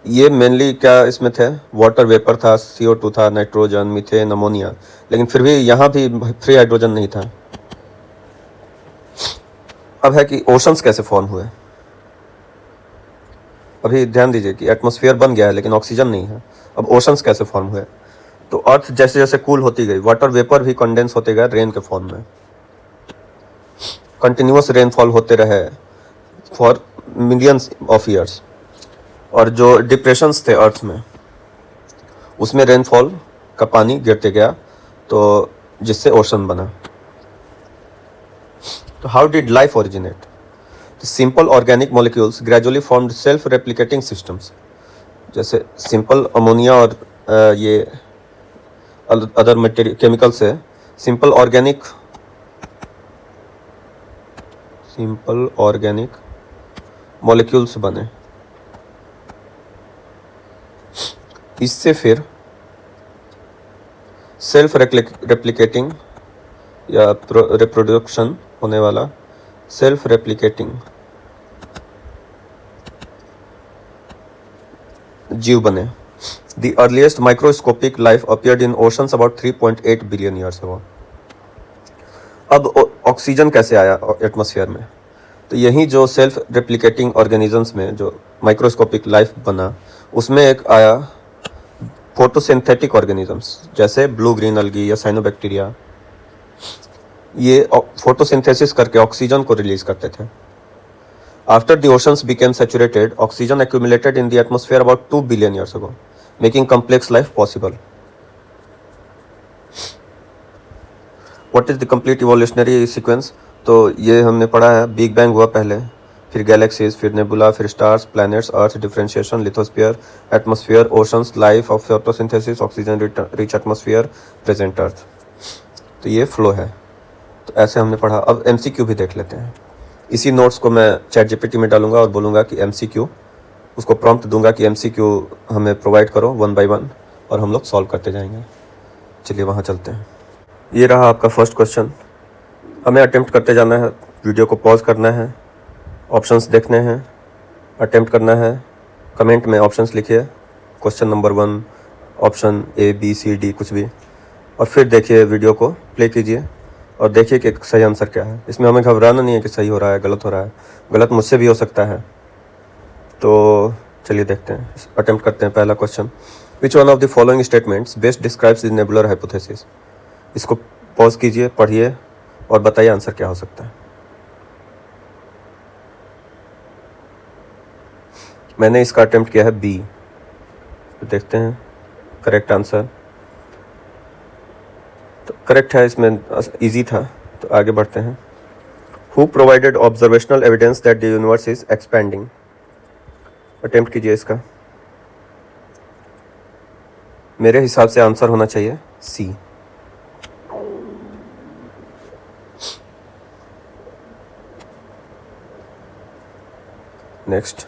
ये मेनली क्या इसमें थे? वाटर वेपर था, CO2 था, नाइट्रोजन, मीथेन, अमोनिया, लेकिन फिर भी यहाँ भी फ्री हाइड्रोजन नहीं था। अब है कि ओशंस कैसे फॉर्म हुए? अभी ध्यान दीजिए कि एटमॉस्फेयर बन गया है लेकिन ऑक्सीजन नहीं है। अब ओशंस कैसे फॉर्म हुए? तो अर्थ जैसे जैसे कूल होती गई, वाटर वेपर भी कंडेंस होते गए रेन के फॉर्म में। कंटिन्यूअस रेनफॉल होते रहे फॉर मिलियंस ऑफ ईयर्स, और जो डिप्रेशंस थे अर्थ में, उसमें रेनफॉल का पानी गिरते गया, तो जिससे ओशन बना। तो how did life originate? Simple organic molecules gradually formed self replicating systems. जैसे सिंपल अमोनिया और ये अदर मटेरियल केमिकल से सिंपल ऑर्गेनिक मॉलिक्यूल्स बने। इससे फिर सेल्फ रेप्लिकेटिंग या रिप्रोडक्शन होने वाला, सेल्फ रेप्लिकेटिंग जीव बने। The earliest microscopic life appeared in oceans about 3.8 billion years ago. अब ऑक्सीजन कैसे आया एटमॉस्फेयर में? तो यही जो सेल्फ रेप्लिकेटिंग ऑर्गेनिजम्स में जो माइक्रोस्कोपिक लाइफ बना, उसमें एक आया फोटोसिंथेटिक ऑर्गेनिजम्स, जैसे ब्लू ग्रीन अलगी या साइनोबैक्टीरिया। ये फोटोसिंथेसिस करके ऑक्सीजन को रिलीज करते थे। After the oceans became saturated, oxygen accumulated in the atmosphere about 2 billion years ago, making complex life possible. What is the complete evolutionary sequence? तो ये हमने पढ़ा है, बिग बैंग हुआ पहले, फिर गैलेक्सीज, फिर नेबुला, फिर stars, planets, earth, differentiation, lithosphere, atmosphere, oceans, life of photosynthesis, oxygen rich atmosphere, present earth. तो ये फ्लो है। तो ऐसे हमने पढ़ा। अब MCQ भी देख लेते हैं। इसी नोट्स को मैं चैट जीपीटी में डालूंगा और बोलूँगा कि MCQ, उसको प्रॉम्प्ट दूंगा कि MCQ हमें प्रोवाइड करो 1 by 1, और हम लोग सॉल्व करते जाएंगे। चलिए वहाँ चलते हैं। ये रहा आपका फर्स्ट क्वेश्चन। हमें अटेम्प्ट करते जाना है, वीडियो को पॉज करना है, ऑप्शंस देखने हैं, अटेम्प्ट करना है। कमेंट में ऑप्शंस लिखिए, question number 1, option A B C D कुछ भी, और फिर देखिए वीडियो को प्ले कीजिए और देखिए कि सही आंसर क्या है। इसमें हमें घबराना नहीं है कि सही हो रहा है, गलत हो रहा है। गलत मुझसे भी हो सकता है। तो चलिए देखते हैं, अटेम्प्ट करते हैं। पहला question, which one of the following statements best describes the nebular hypothesis. इसको पॉज कीजिए, पढ़िए और बताइए आंसर क्या हो सकता है। मैंने इसका अटेम्प्ट किया है B। तो देखते हैं करेक्ट आंसर। तो करेक्ट है, इसमें इजी था। तो आगे बढ़ते हैं। Who provided observational evidence that the universe is expanding. Attempt कीजिए इसका। मेरे हिसाब से आंसर होना चाहिए C। Next,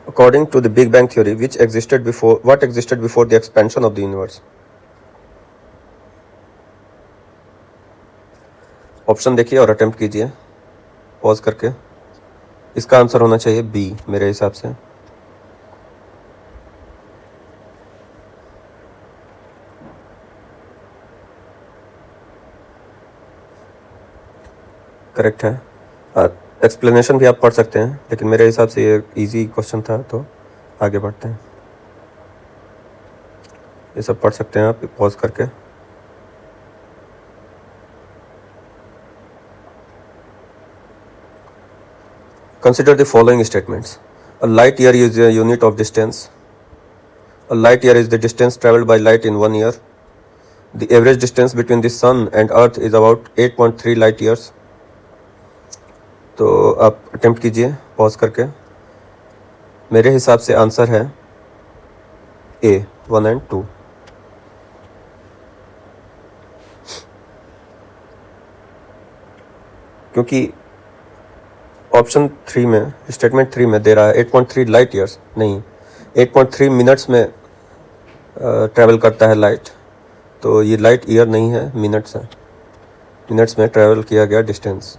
according to the big bang theory what existed before the expansion of the universe। Option देखिए और अटेम्प्ट कीजिए पॉज करके। इसका आंसर होना चाहिए B मेरे हिसाब से। करेक्ट है। एक्सप्लेनेशन भी आप पढ़ सकते हैं, लेकिन मेरे हिसाब से ये इजी क्वेश्चन था। तो आगे बढ़ते हैं। ये सब पढ़ सकते हैं आप पॉज करके। Consider the following statements. A light year is a unit of distance. A light year is the distance traveled by light in 1 year. The average distance between the sun and earth is about 8.3 light years. तो आप attempt कीजिए pause करके। मेरे हिसाब से answer है A 1 and 2। क्योंकि option 3 में, स्टेटमेंट 3 में दे रहा है 8.3 लाइट ईयर्स, नहीं 8.3 मिनट्स में ट्रैवल करता है लाइट। तो ये लाइट ईयर नहीं है, मिनट्स है। मिनट्स में ट्रैवल किया गया डिस्टेंस।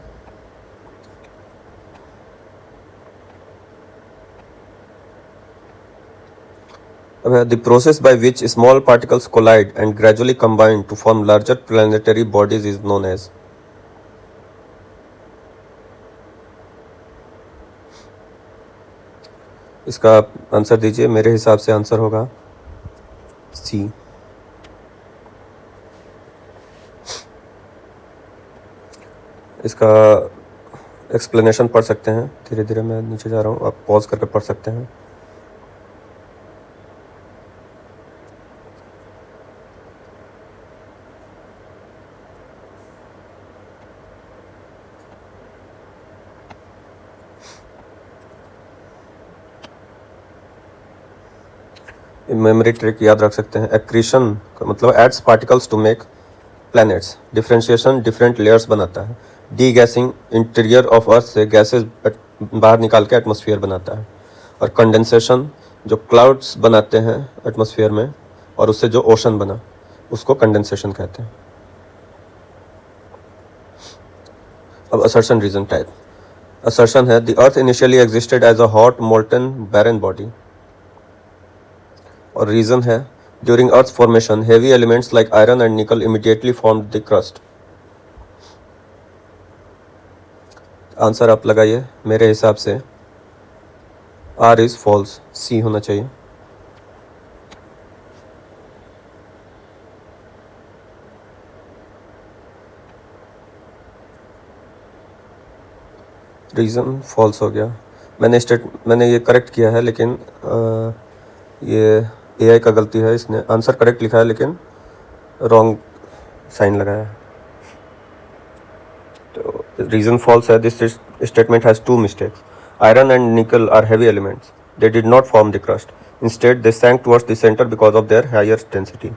अब the process by which small particles collide and gradually combine to form larger planetary bodies is known as. इसका आंसर दीजिए। मेरे हिसाब से आंसर होगा C। इसका एक्सप्लेनेशन पढ़ सकते हैं। धीरे धीरे मैं नीचे जा रहा हूँ, आप पॉज करके पढ़ सकते हैं। मेमोरी ट्रिक याद रख सकते हैं। एक्रीशन का मतलब adds particles to make planets. Differentiation different layers बनाता है। Degassing interior of earth से गैसेस बाहर निकाल के एटमॉस्फेयर बनाता है। और कंडेंसेशन जो क्लाउड्स बनाते हैं एटमॉस्फेयर में और उससे जो ओशन बना उसको कंडेंसेशन कहते हैं। अब असर्शन रीजन टाइप। असर्शन है the earth initially existed as a hot molten barren body, और रीजन है during earth formation heavy elements like iron and nickel immediately formed the crust. Answer आप लगाइए। मेरे हिसाब से आर इज फॉल्स, सी होना चाहिए। रीज़न फॉल्स हो गया। मैंने ये करेक्ट किया है, लेकिन ये एआई का गलती है, इसने आंसर करेक्ट लिखा है लेकिन रॉन्ग साइन लगाया है। तो रीज़न फॉल्स है। This statement has two mistakes. Iron and nickel are heavy elements. They did not form the crust. Instead, they sank towards the center because of their higher density.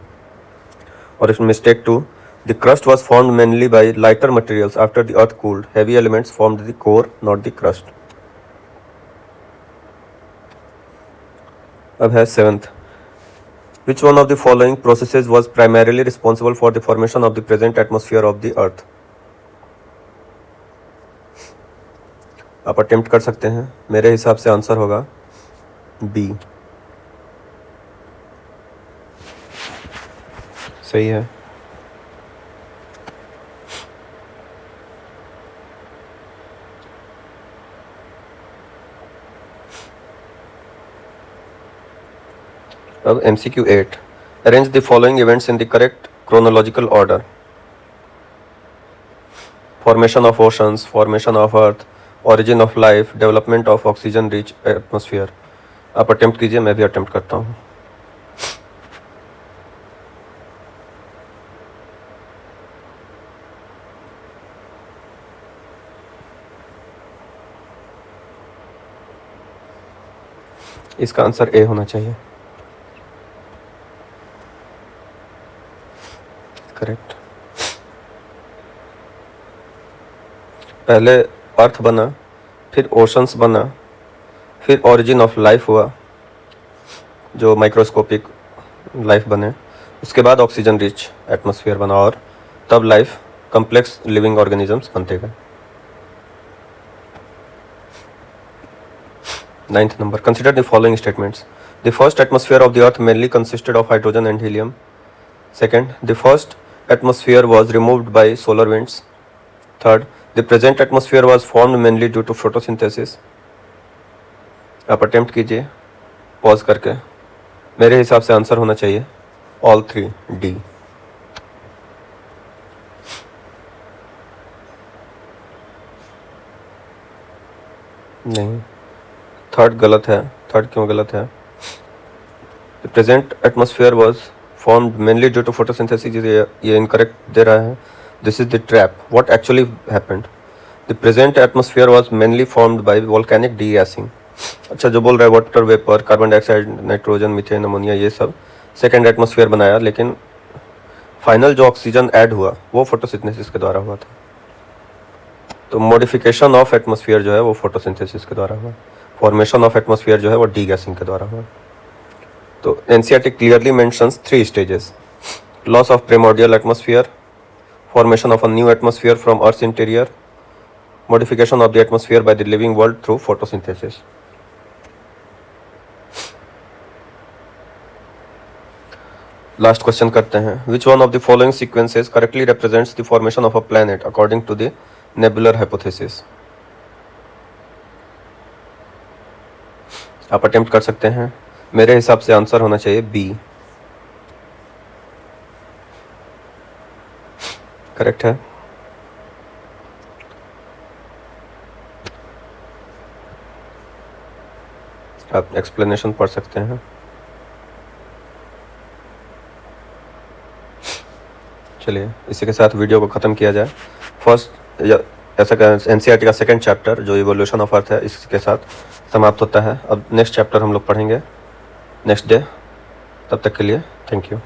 और इसमें mistake 2, the crust was formed mainly by lighter materials after the earth cooled. Heavy elements formed the core, not the crust. अब है 7th. Which one of the following processes was primarily responsible for the formation of the present atmosphere of the earth? आप attempt कर सकते हैं। मेरे हिसाब से answer होगा बी। सही है। अब MCQ 8, arrange the following events in the correct chronological order. Formation of oceans, formation of earth, origin of life, development of oxygen rich atmosphere. आप अटेम्प्ट कीजिए, मैं भी अटेम्प्ट करता हूँ। इसका आंसर ए होना चाहिए। करेक्ट। पहले अर्थ बना, फिर ओशंस बना, फिर ओरिजिन ऑफ लाइफ हुआ, जो माइक्रोस्कोपिक लाइफ बने, उसके बाद ऑक्सीजन रिच एटमॉस्फेयर बना, और तब लाइफ कॉम्प्लेक्स लिविंग ऑर्गेनिजम्स बनते गए। 9th number, consider the following statements. The first atmosphere of the earth mainly consisted of hydrogen and helium. Second, the first atmosphere was removed by solar winds. Third, the present atmosphere was formed mainly due to photosynthesis. आप attempt कीजिए pause करके। मेरे हिसाब से answer होना चाहिए all 3, D. नहीं, third गलत है। थर्ड क्यों गलत है? The present atmosphere was formed mainly due to photosynthesis, ये इनकरेक्ट दे रहा है। This is the trap. What actually happened? The present atmosphere was mainly formed by volcanic degassing. अच्छा, जो बोल रहा है water vapour, carbon dioxide, nitrogen, methane, ammonia, ये सब सेकेंड एटमॉस्फेयर बनाया, लेकिन फाइनल जो ऑक्सीजन ऐड हुआ वो फोटोसिंथेसिस के द्वारा हुआ था। तो मॉडिफिकेशन ऑफ एटमॉस्फेयर जो है वो फोटोसिंथेसिस के द्वारा हुआ। फॉर्मेशन ऑफ एटमॉस्फेयर जो है वो डीगैसिंग के द्वारा हुआ। तो NCERT clearly mentions 3 stages: loss of primordial atmosphere, formation of a new atmosphere from earth interior, modification of the atmosphere by the living world through photosynthesis. Last question करते हैं। Which one of the following sequences correctly represents the formation of a planet according to the nebular hypothesis? आप attempt कर सकते हैं। मेरे हिसाब से answer होना चाहिए बी। करेक्ट है। आप एक्सप्लेनेशन पढ़ सकते हैं। चलिए इसी के साथ वीडियो को ख़त्म किया जाए। फर्स्ट ऐसा एनसीईआरटी का सेकंड चैप्टर जो इवोल्यूशन ऑफ अर्थ है, इसके साथ समाप्त होता है। अब नेक्स्ट चैप्टर हम लोग पढ़ेंगे नेक्स्ट डे। तब तक के लिए थैंक यू।